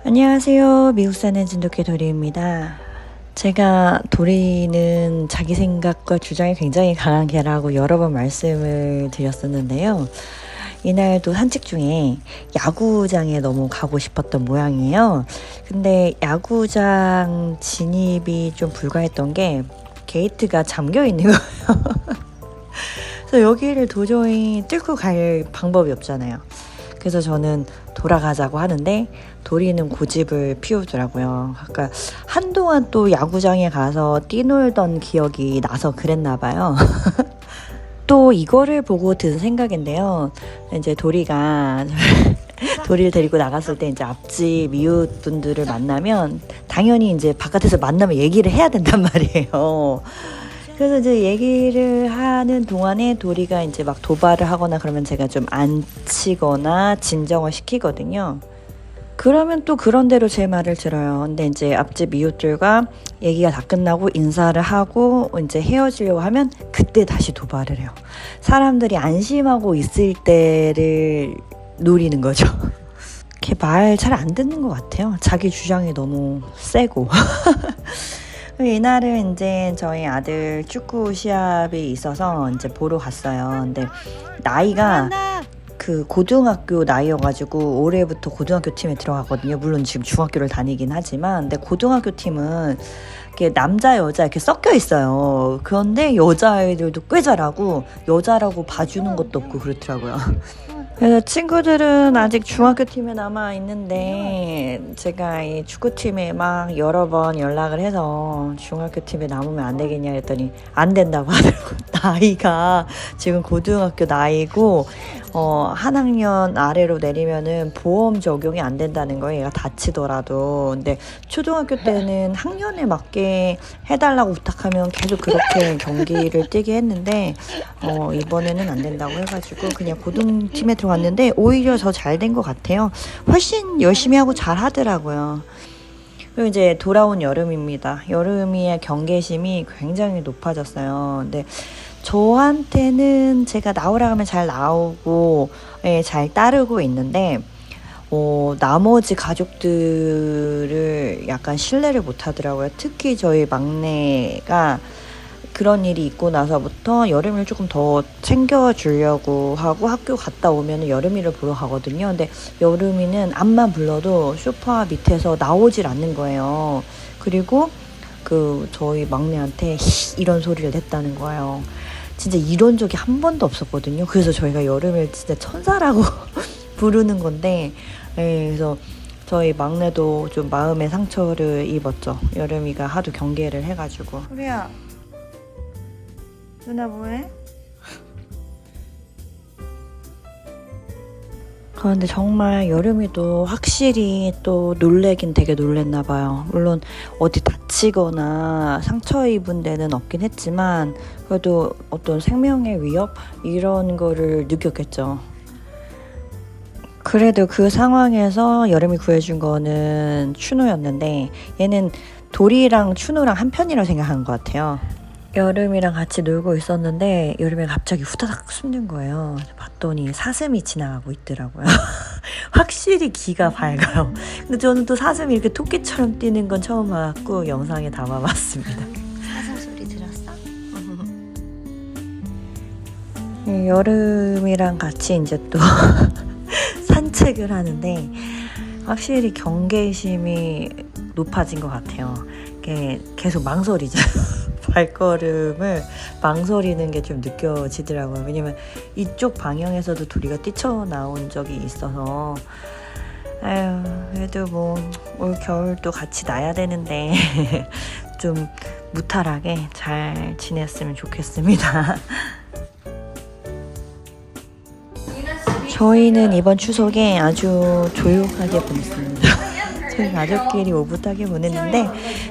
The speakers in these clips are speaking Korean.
안녕하세요. 미국 사는 진돗개 도리입니다. 제가 도리는 자기 생각과 주장이 굉장히 강한 개라고 여러 번 말씀을 드렸었는데요. 이날도 산책 중에 야구장에 너무 가고 싶었던 모양이에요. 근데 야구장 진입이 좀 불가했던 게 게이트가 잠겨 있는 거예요. 그래서 여기를 도저히 뚫고 갈 방법이 없잖아요. 그래서 저는 돌아가자고 하는데 도리는 고집을 피우더라고요. 그러니까 한동안 또 야구장에 가서 뛰놀던 기억이 나서 그랬나 봐요. 또 이거를 보고 든 생각인데요. 이제 도리가 도리를 데리고 나갔을 때 이제 앞집 이웃 분들을 만나면 당연히 이제 바깥에서 만나면 얘기를 해야 된단 말이에요. 그래서 이제 얘기를 하는 동안에 도리가 이제 막 도발을 하거나 그러면 제가 좀 안 치거나 진정을 시키거든요. 그러면 또 그런 대로 제 말을 들어요. 근데 이제 앞집 이웃들과 얘기가 다 끝나고 인사를 하고 이제 헤어지려고 하면 그때 다시 도발을 해요. 사람들이 안심하고 있을 때를 노리는 거죠. 걔 말 잘 안 듣는 것 같아요. 자기 주장이 너무 세고. 이날은 이제 저희 아들 축구 시합이 있어서 이제 보러 갔어요. 근데 나이가 그 고등학교 나이여가지고 올해부터 고등학교 팀에 들어가거든요. 물론 지금 중학교를 다니긴 하지만, 근데 고등학교 팀은 이렇게 남자 여자 이렇게 섞여 있어요. 그런데 여자아이들도 꽤 잘하고 여자라고 봐주는 것도 없고 그렇더라고요. 그래서 친구들은 아직 중학교 팀에 남아 있는데 제가 이 축구팀에 막 여러 번 연락을 해서 중학교 팀에 남으면 안 되겠냐 했더니 안 된다고 하더라고요. 나이가 지금 고등학교 나이고 한 학년 아래로 내리면은 보험 적용이 안 된다는 거예요. 얘가 다치더라도. 근데 초등학교 때는 학년에 맞게 해달라고 부탁하면 계속 그렇게 경기를 뛰게 했는데 이번에는 안 된다고 해가지고 그냥 고등팀에 들어갔는데 오히려 더 잘 된 것 같아요. 훨씬 열심히 하고 잘 하더라고요. 그리고 이제 돌아온 여름입니다. 여름이의 경계심이 굉장히 높아졌어요. 근데 저한테는 제가 나오라 하면 잘 나오고 잘 따르고 있는데 나머지 가족들을 약간 신뢰를 못 하더라고요. 특히 저희 막내가 그런 일이 있고 나서부터 여름이를 조금 더 챙겨주려고 하고 학교 갔다 오면 여름이를 보러 가거든요. 근데 여름이는 암만 불러도 소파 밑에서 나오질 않는 거예요. 그리고 저희 막내한테 이런 소리를 냈다는 거예요. 진짜 이런 적이 한 번도 없었거든요. 그래서 저희가 여름이를 진짜 천사라고 부르는 건데, 그래서 저희 막내도 좀 마음의 상처를 입었죠. 여름이가 하도 경계를 해가지고. 소리야, 누나 뭐해? 그런데 정말 여름이도 확실히 또 놀래긴 되게 놀랬나 봐요. 물론 어디 다치거나 상처 입은 데는 없긴 했지만 그래도 어떤 생명의 위협 이런 거를 느꼈겠죠. 그래도 그 상황에서 여름이 구해준 거는 추노였는데 얘는 도리랑 추노랑 한 편이라고 생각한 것 같아요. 여름이랑 같이 놀고 있었는데 여름이가 갑자기 후다닥 숨는 거예요. 봤더니 사슴이 지나가고 있더라고요. 확실히 기가 밝아요. 근데 저는 또 사슴이 이렇게 토끼처럼 뛰는 건 처음 봤고 영상에 담아봤습니다. 사슴 소리 들었어? 여름이랑 같이 이제 또 산책을 하는데 확실히 경계심이 높아진 것 같아요. 계속 망설이죠. 발걸음을 망설이는 게 좀 느껴지더라고요. 왜냐면 이쪽 방향에서도 도리가 뛰쳐나온 적이 있어서 그래도 뭐 올 겨울도 같이 나야 되는데 좀 무탈하게 잘 지냈으면 좋겠습니다. 저희는 이번 추석에 아주 조용하게 보냈습니다. 저희 가족끼리 오붓하게 보냈는데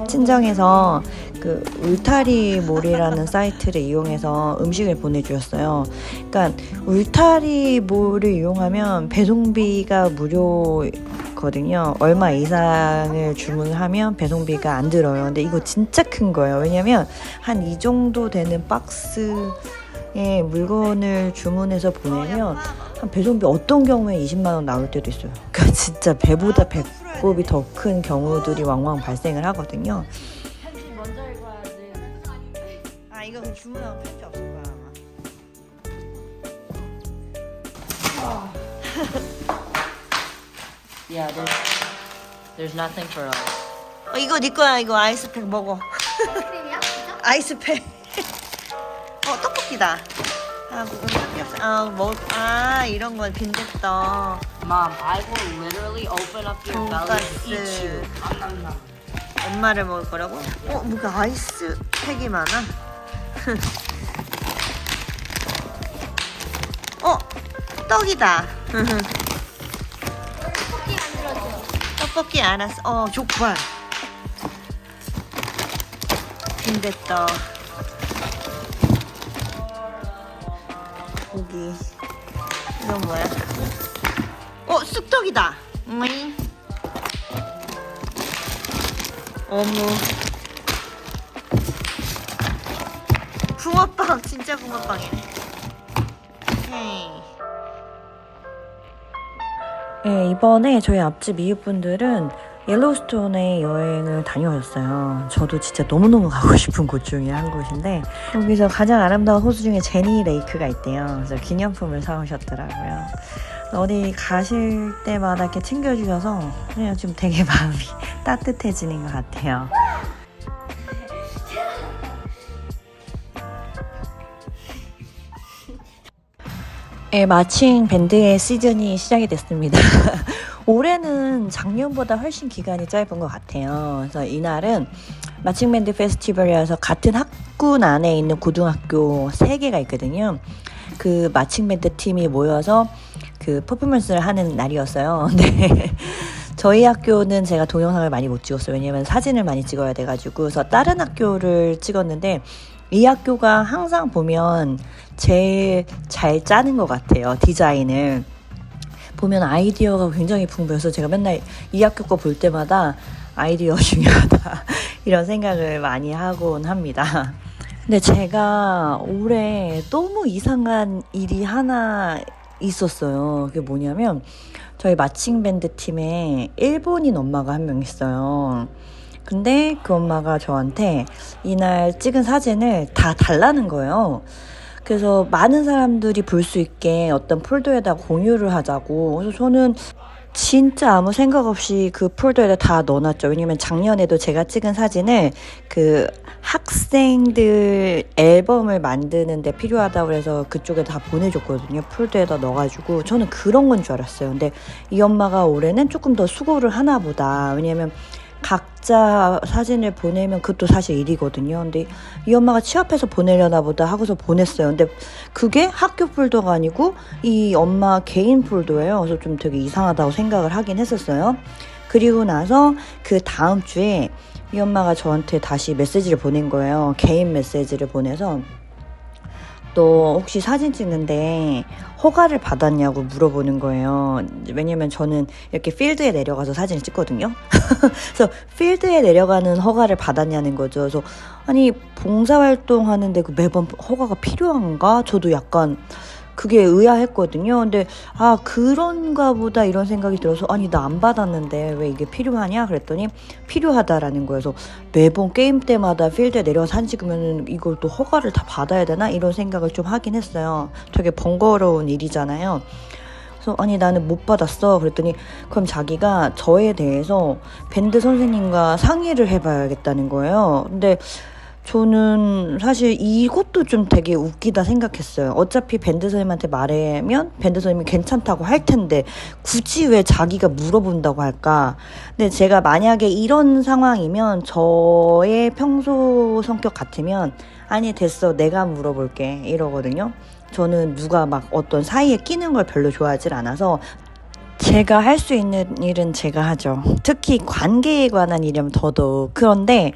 친정에서 그 울타리몰이라는 사이트를 이용해서 음식을 보내주셨어요. 그러니까 울타리몰을 이용하면 배송비가 무료거든요. 얼마 이상을 주문하면 배송비가 안 들어요. 근데 이거 진짜 큰 거예요. 왜냐면 한 이 정도 되는 박스에 물건을 주문해서 보내면 배송비 어떤 경우에 20만 원 나올 때도 있어요. 그러니까 진짜 배보다 배꼽이 더 큰 경우들이 왕왕 발생을 하거든요. 편지 먼저 읽어야지. 아 이거 주문하고 편지 없을 거야 아마. Yeah, there's nothing for us. 이거 네 거야. 이거 아이스팩 먹어. 크림이야? 진짜? 아이스팩. 떡볶이다. 아 그거 삼겹살. 이런 건 빈대떡. Mom, I will literally open up your belly and eat you. 엄마를 먹을 거라고? 뭐가 아이스팩이 많아? 떡이다. 떡볶이 만들어줘. 떡볶이 알았어. 족발. 빈대떡. 고기. 이건 뭐야? 쑥떡이다. 어묵. 붕어빵. 진짜 붕어빵이네. 네, 이번에 저희 앞집 이웃분들은 옐로우스톤에 여행을 다녀오셨어요. 저도 진짜 너무너무 가고 싶은 곳 중에 한 곳인데 여기서 가장 아름다운 호수 중에 제니 레이크가 있대요. 그래서 기념품을 사오셨더라고요. 어디 가실 때마다 이렇게 챙겨주셔서 그냥 좀 되게 마음이 따뜻해지는 것 같아요. 네, 마침 밴드의 시즌이 시작이 됐습니다. 올해는 작년보다 훨씬 기간이 짧은 것 같아요. 그래서 이날은 마침 밴드 페스티벌이라서 같은 학군 안에 있는 고등학교 3개가 있거든요. 그 마침 밴드 팀이 모여서 그 퍼포먼스를 하는 날이었어요. 근데 저희 학교는 제가 동영상을 많이 못 찍었어요. 왜냐면 사진을 많이 찍어야 돼가지고. 그래서 다른 학교를 찍었는데 이 학교가 항상 보면 제일 잘 짜는 것 같아요. 디자인을 보면 아이디어가 굉장히 풍부해서 제가 맨날 이 학교 거 볼 때마다 아이디어 중요하다 이런 생각을 많이 하곤 합니다. 근데 제가 올해 너무 이상한 일이 하나 있었어요. 그게 뭐냐면 저희 마칭 밴드 팀에 일본인 엄마가 한 명 있어요. 근데 그 엄마가 저한테 이날 찍은 사진을 다 달라는 거예요. 그래서 많은 사람들이 볼 수 있게 어떤 폴더에다 공유를 하자고. 그래서 저는 진짜 아무 생각 없이 그 폴더에다 다 넣어놨죠. 왜냐면 작년에도 제가 찍은 사진을 그 학생들 앨범을 만드는데 필요하다고 해서 그쪽에 다 보내줬거든요. 폴더에다 넣어가지고. 저는 그런 건 줄 알았어요. 근데 이 엄마가 올해는 조금 더 수고를 하나 보다. 왜냐면 각자 사진을 보내면 그것도 사실 일이거든요. 근데 이 엄마가 취업해서 보내려나 보다 하고서 보냈어요. 근데 그게 학교 폴더가 아니고 이 엄마 개인 폴더예요. 그래서 좀 되게 이상하다고 생각을 하긴 했었어요. 그리고 나서 그 다음 주에 이 엄마가 저한테 다시 메시지를 보낸 거예요. 개인 메시지를 보내서 너 혹시 사진 찍는데 허가를 받았냐고 물어보는 거예요. 왜냐면 저는 이렇게 필드에 내려가서 사진을 찍거든요. 그래서 필드에 내려가는 허가를 받았냐는 거죠. 그래서 아니 봉사활동 하는데 그 매번 허가가 필요한가? 저도 약간 그게 의아했거든요. 근데 그런가 보다 이런 생각이 들어서 아니 나 안 받았는데 왜 이게 필요하냐 그랬더니 필요하다라는 거예서 매번 게임 때마다 필드에 내려서 사진 찍으면 이걸 또 허가를 다 받아야 되나 이런 생각을 좀 하긴 했어요. 되게 번거로운 일이잖아요. 그래서 아니 나는 못 받았어 그랬더니 그럼 자기가 저에 대해서 밴드 선생님과 상의를 해봐야겠다는 거예요. 근데 저는 사실 이것도 좀 되게 웃기다 생각했어요. 어차피 밴드 선생님한테 말하면 밴드 선생님이 괜찮다고 할 텐데 굳이 왜 자기가 물어본다고 할까? 근데 제가 만약에 이런 상황이면 저의 평소 성격 같으면 아니 됐어 내가 물어볼게 이러거든요. 저는 누가 막 어떤 사이에 끼는 걸 별로 좋아하질 않아서 제가 할 수 있는 일은 제가 하죠. 특히 관계에 관한 일이면 더더욱. 그런데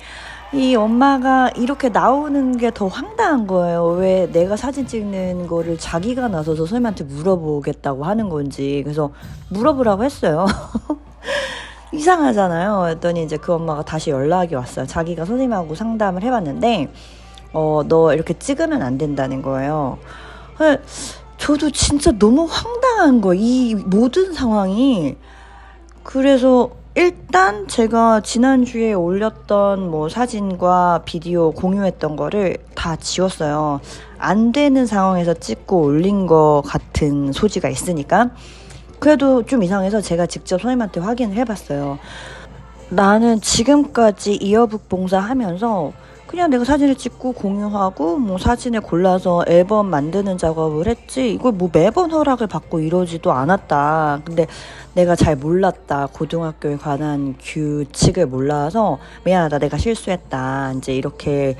이 엄마가 이렇게 나오는 게 더 황당한 거예요. 왜 내가 사진 찍는 거를 자기가 나서서 선생님한테 물어보겠다고 하는 건지. 그래서 물어보라고 했어요. 이상하잖아요. 그랬더니 이제 그 엄마가 다시 연락이 왔어요. 자기가 선생님하고 상담을 해봤는데 너 이렇게 찍으면 안 된다는 거예요. 저도 진짜 너무 황당한 거, 이 모든 상황이. 그래서 일단 제가 지난주에 올렸던 뭐 사진과 비디오 공유했던 거를 다 지웠어요. 안 되는 상황에서 찍고 올린 거 같은 소지가 있으니까. 그래도 좀 이상해서 제가 직접 선생님한테 확인을 해봤어요. 나는 지금까지 이어북 봉사하면서 그냥 내가 사진을 찍고 공유하고 뭐 사진을 골라서 앨범 만드는 작업을 했지, 이걸 뭐 매번 허락을 받고 이러지도 않았다. 근데 내가 잘 몰랐다. 고등학교에 관한 규칙을 몰라서 미안하다. 내가 실수했다. 이제 이렇게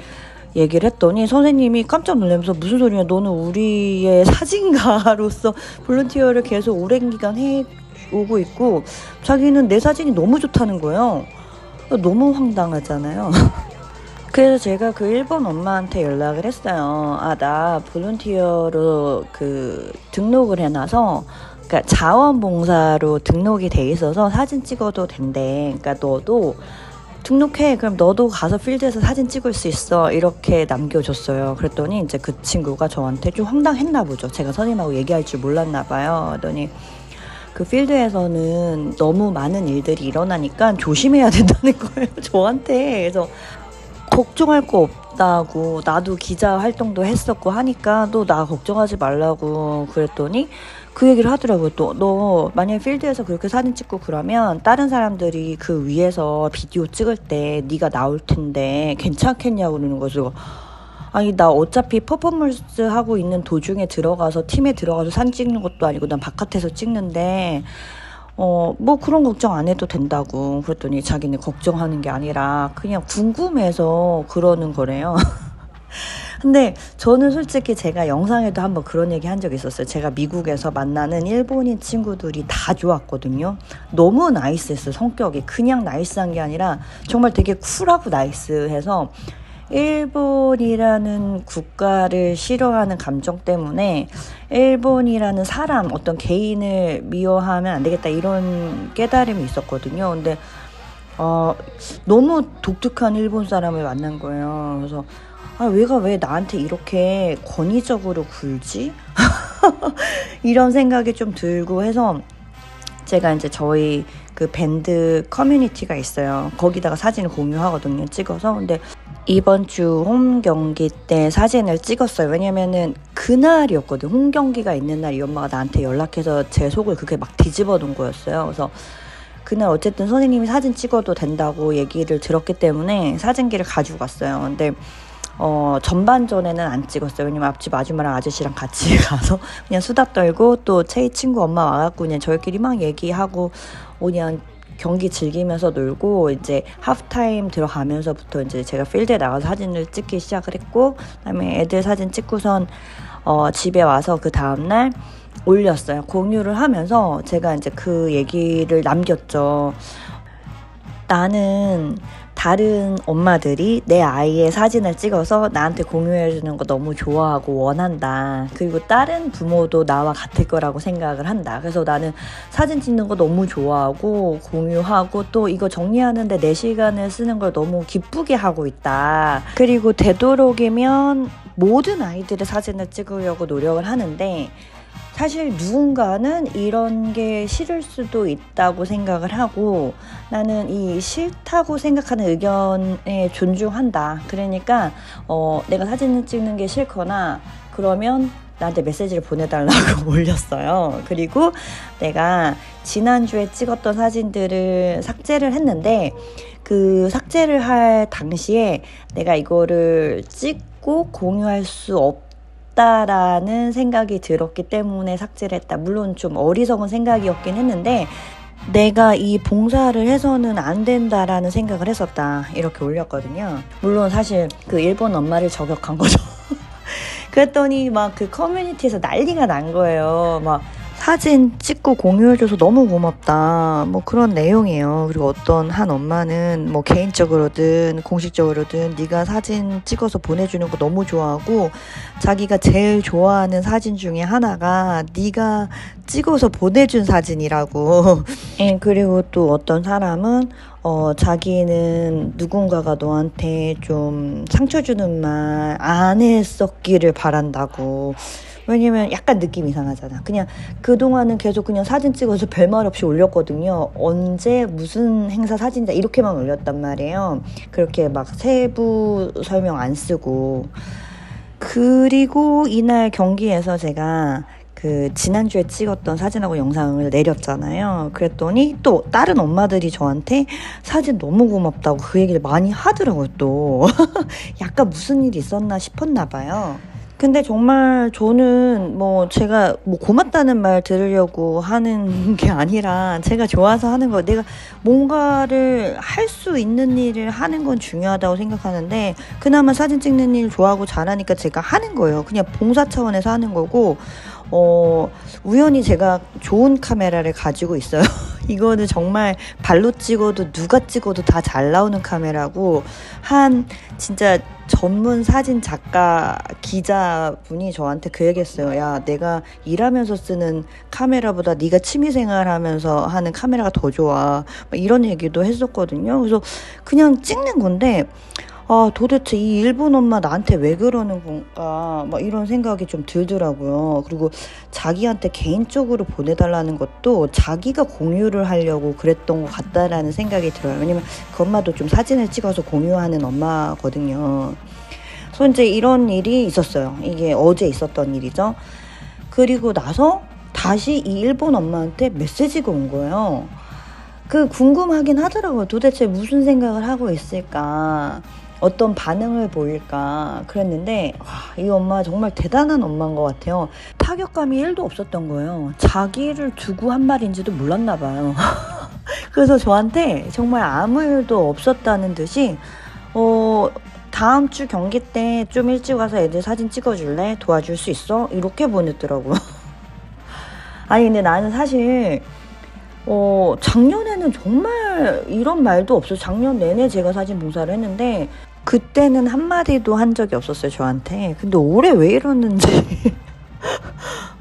얘기를 했더니 선생님이 깜짝 놀라면서 무슨 소리야. 너는 우리의 사진가로서 볼런티어를 계속 오랜 기간 해오고 있고 자기는 내 사진이 너무 좋다는 거예요. 너무 황당하잖아요. 그래서 제가 그 일본 엄마한테 연락을 했어요. 아, 나 볼런티어로 등록을 해놔서, 그러니까 자원봉사로 등록이 돼 있어서 사진 찍어도 된대. 그러니까 너도 등록해. 그럼 너도 가서 필드에서 사진 찍을 수 있어. 이렇게 남겨줬어요. 그랬더니 이제 그 친구가 저한테 좀 황당했나 보죠. 제가 선생님하고 얘기할 줄 몰랐나 봐요. 그랬더니 그 필드에서는 너무 많은 일들이 일어나니까 조심해야 된다는 거예요. 저한테. 그래서 걱정할 거 없다고, 나도 기자 활동도 했었고 하니까 또 나 걱정하지 말라고 그랬더니 그 얘기를 하더라고요. 또 너 만약에 필드에서 그렇게 사진 찍고 그러면 다른 사람들이 그 위에서 비디오 찍을 때 네가 나올 텐데 괜찮겠냐고 그러는 거죠. 아니, 나 어차피 퍼포먼스 하고 있는 도중에 들어가서 팀에 들어가서 사진 찍는 것도 아니고 난 바깥에서 찍는데 뭐 그런 걱정 안 해도 된다고. 그랬더니 자기는 걱정하는 게 아니라 그냥 궁금해서 그러는 거래요. 근데 저는 솔직히 제가 영상에도 한번 그런 얘기 한 적이 있었어요. 제가 미국에서 만나는 일본인 친구들이 다 좋았거든요. 너무 나이스했어요. 성격이 그냥 나이스한 게 아니라 정말 되게 쿨하고 나이스해서 일본이라는 국가를 싫어하는 감정 때문에 일본이라는 사람, 어떤 개인을 미워하면 안 되겠다, 이런 깨달음이 있었거든요. 근데 너무 독특한 일본 사람을 만난 거예요. 그래서 얘가 왜 나한테 이렇게 권위적으로 굴지? 이런 생각이 좀 들고 해서 제가 이제 저희 그 밴드 커뮤니티가 있어요. 거기다가 사진을 공유하거든요. 찍어서. 근데 이번 주 홈 경기 때 사진을 찍었어요. 왜냐면은 그날이었거든. 홈 경기가 있는 날 이 엄마가 나한테 연락해서 제 속을 그렇게 막 뒤집어 놓은 거였어요. 그래서 그날 어쨌든 선생님이 사진 찍어도 된다고 얘기를 들었기 때문에 사진기를 가지고 갔어요. 근데 전반전에는 안 찍었어요. 왜냐면 앞집 아줌마랑 아저씨랑 같이 가서 그냥 수다 떨고 또 체이 친구 엄마 와갖고 그냥 저희끼리 막 얘기하고 그냥 경기 즐기면서 놀고, 이제 하프타임 들어가면서부터 이제 제가 필드에 나가서 사진을 찍기 시작을 했고, 그다음에 애들 사진 찍고선 집에 와서 그 다음날 올렸어요. 공유를 하면서 제가 이제 그 얘기를 남겼죠. 나는 다른 엄마들이 내 아이의 사진을 찍어서 나한테 공유해주는 거 너무 좋아하고 원한다. 그리고 다른 부모도 나와 같을 거라고 생각을 한다. 그래서 나는 사진 찍는 거 너무 좋아하고 공유하고 또 이거 정리하는데 내 시간을 쓰는 걸 너무 기쁘게 하고 있다. 그리고 되도록이면 모든 아이들의 사진을 찍으려고 노력을 하는데 사실 누군가는 이런 게 싫을 수도 있다고 생각을 하고, 나는 이 싫다고 생각하는 의견에 존중한다. 그러니까 내가 사진을 찍는 게 싫거나 그러면 나한테 메시지를 보내달라고 올렸어요. 그리고 내가 지난주에 찍었던 사진들을 삭제를 했는데 그 삭제를 할 당시에 내가 이거를 찍고 공유할 수 없다라는 생각이 들었기 때문에 삭제를 했다. 물론 좀 어리석은 생각이었긴 했는데 내가 이 봉사를 해서는 안 된다라는 생각을 했었다. 이렇게 올렸거든요. 물론 사실 그 일본 엄마를 저격한 거죠. 그랬더니 막 그 커뮤니티에서 난리가 난 거예요. 막 사진 찍고 공유해줘서 너무 고맙다, 뭐 그런 내용이에요. 그리고 어떤 한 엄마는 뭐 개인적으로든 공식적으로든 네가 사진 찍어서 보내주는 거 너무 좋아하고 자기가 제일 좋아하는 사진 중에 하나가 네가 찍어서 보내준 사진이라고. 그리고 또 어떤 사람은 자기는 누군가가 너한테 좀 상처 주는 말 안 했었기를 바란다고. 왜냐면 약간 느낌 이상하잖아. 그냥 그동안은 계속 그냥 사진 찍어서 별말 없이 올렸거든요. 언제 무슨 행사 사진이다 이렇게만 올렸단 말이에요. 그렇게 막 세부 설명 안 쓰고. 그리고 이날 경기에서 제가 그 지난주에 찍었던 사진하고 영상을 내렸잖아요. 그랬더니 또 다른 엄마들이 저한테 사진 너무 고맙다고 그 얘기를 많이 하더라고요. 또 약간 무슨 일이 있었나 싶었나 봐요. 근데 정말 저는 뭐 제가 뭐 고맙다는 말 들으려고 하는 게 아니라 제가 좋아서 하는 거, 내가 뭔가를 할 수 있는 일을 하는 건 중요하다고 생각하는데 그나마 사진 찍는 일 좋아하고 잘하니까 제가 하는 거예요. 그냥 봉사 차원에서 하는 거고 우연히 제가 좋은 카메라를 가지고 있어요. 이거는 정말 발로 찍어도 누가 찍어도 다 잘 나오는 카메라고, 한 진짜 전문 사진 작가 기자분이 저한테 그 얘기했어요. 야, 내가 일하면서 쓰는 카메라보다 네가 취미생활 하면서 하는 카메라가 더 좋아, 막 이런 얘기도 했었거든요. 그래서 그냥 찍는 건데 도대체 이 일본 엄마 나한테 왜 그러는 건가, 막 이런 생각이 좀 들더라고요. 그리고 자기한테 개인적으로 보내달라는 것도 자기가 공유를 하려고 그랬던 것 같다라는 생각이 들어요. 왜냐면 그 엄마도 좀 사진을 찍어서 공유하는 엄마거든요. 그래서 이제 이런 일이 있었어요. 이게 어제 있었던 일이죠. 그리고 나서 다시 이 일본 엄마한테 메시지가 온 거예요. 궁금하긴 하더라고요. 도대체 무슨 생각을 하고 있을까, 어떤 반응을 보일까 그랬는데, 이 엄마 정말 대단한 엄마인 것 같아요. 타격감이 1도 없었던 거예요. 자기를 두고 한 말인지도 몰랐나 봐요. 그래서 저한테 정말 아무 일도 없었다는 듯이 다음 주 경기 때 좀 일찍 와서 애들 사진 찍어줄래? 도와줄 수 있어? 이렇게 보냈더라고요. 아니 근데 나는 사실 작년에는 정말 이런 말도 없어요. 작년 내내 제가 사진 봉사를 했는데 그때는 한마디도 한 적이 없었어요, 저한테. 근데 올해 왜 이러는지.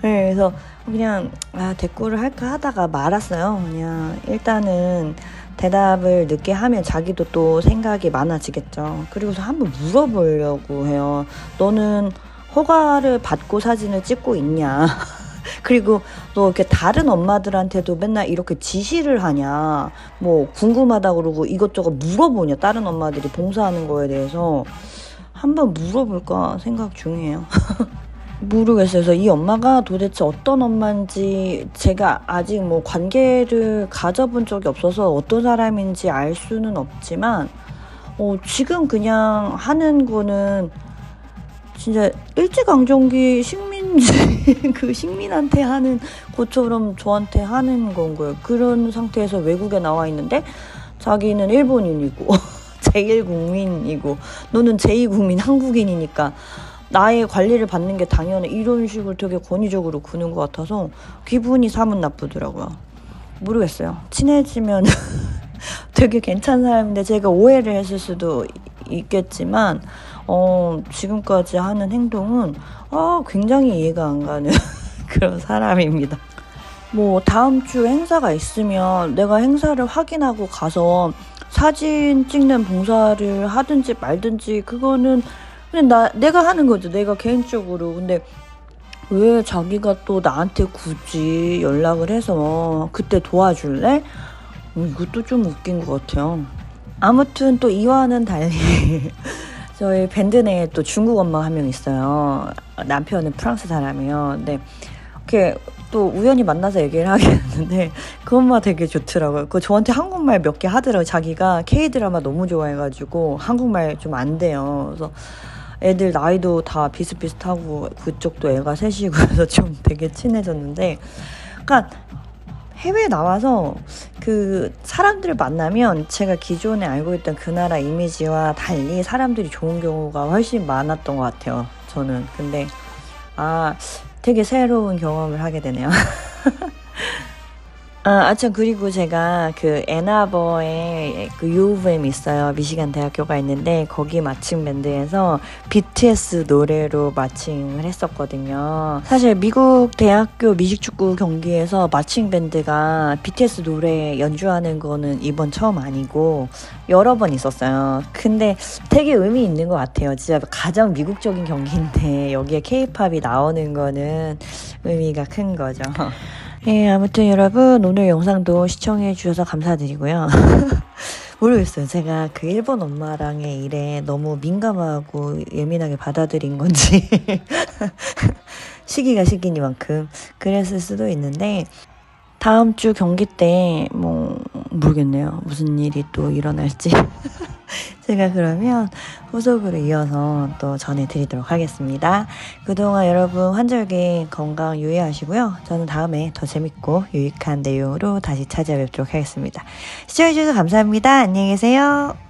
네, 그래서 그냥 대꾸를 할까 하다가 말았어요. 그냥 일단은 대답을 늦게 하면 자기도 또 생각이 많아지겠죠. 그리고서 한번 물어보려고 해요. 너는 허가를 받고 사진을 찍고 있냐? 그리고 너 이렇게 다른 엄마들한테도 맨날 이렇게 지시를 하냐, 뭐 궁금하다 그러고 이것저것 물어보냐, 다른 엄마들이 봉사하는 거에 대해서. 한번 물어볼까 생각 중이에요. 모르겠어요. 그래서 이 엄마가 도대체 어떤 엄마인지 제가 아직 뭐 관계를 가져본 적이 없어서 어떤 사람인지 알 수는 없지만 지금 그냥 하는 거는 진짜 일제강점기 식민지 그 식민한테 하는 것처럼 저한테 하는 건 거예요. 그런 상태에서 외국에 나와 있는데 자기는 일본인이고 제1국민이고 너는 제2국민 한국인이니까 나의 관리를 받는 게 당연해, 이런 식으로 되게 권위적으로 구는 것 같아서 기분이 사뭇 나쁘더라고요. 모르겠어요. 친해지면 되게 괜찮은 사람인데 제가 오해를 했을 수도 있겠지만 지금까지 하는 행동은 굉장히 이해가 안 가는 그런 사람입니다. 뭐 다음 주 행사가 있으면 내가 행사를 확인하고 가서 사진 찍는 봉사를 하든지 말든지 그거는 그냥 내가 하는 거죠. 내가 개인적으로. 근데 왜 자기가 또 나한테 굳이 연락을 해서 그때 도와줄래? 이것도 좀 웃긴 것 같아요. 아무튼 또 이와는 달리 저희 밴드 내에 또 중국 엄마가 한 명 있어요. 남편은 프랑스 사람이에요. 근데 이렇게 또 우연히 만나서 얘기를 하게 됐는데 그 엄마 되게 좋더라고요. 저한테 한국말 몇 개 하더라고요. 자기가 K-드라마 너무 좋아해가지고 한국말 좀 안 돼요. 그래서 애들 나이도 다 비슷비슷하고 그쪽도 애가 셋이고 그래서 좀 되게 친해졌는데, 그러니까 해외에 나와서 그 사람들을 만나면 제가 기존에 알고 있던 그 나라 이미지와 달리 사람들이 좋은 경우가 훨씬 많았던 것 같아요, 저는. 근데 되게 새로운 경험을 하게 되네요. 참, 그리고 제가 그 앤아버에 그 UofM 있어요. 미시간 대학교가 있는데, 거기 마칭 밴드에서 BTS 노래로 마칭을 했었거든요. 사실 미국 대학교 뮤직축구 경기에서 마칭 밴드가 BTS 노래 연주하는 거는 이번 처음 아니고, 여러 번 있었어요. 근데 되게 의미 있는 것 같아요. 진짜 가장 미국적인 경기인데, 여기에 K-팝이 나오는 거는 의미가 큰 거죠. 예, 아무튼 여러분 오늘 영상도 시청해 주셔서 감사드리고요. 모르겠어요. 제가 그 일본 엄마랑의 일에 너무 민감하고 예민하게 받아들인 건지 시기가 시기니만큼 그랬을 수도 있는데 다음 주 경기 때 뭐 모르겠네요. 무슨 일이 또 일어날지. 제가 그러면 후속으로 이어서 또 전해드리도록 하겠습니다. 그동안 여러분 환절기 건강 유의하시고요. 저는 다음에 더 재밌고 유익한 내용으로 다시 찾아뵙도록 하겠습니다. 시청해주셔서 감사합니다. 안녕히 계세요.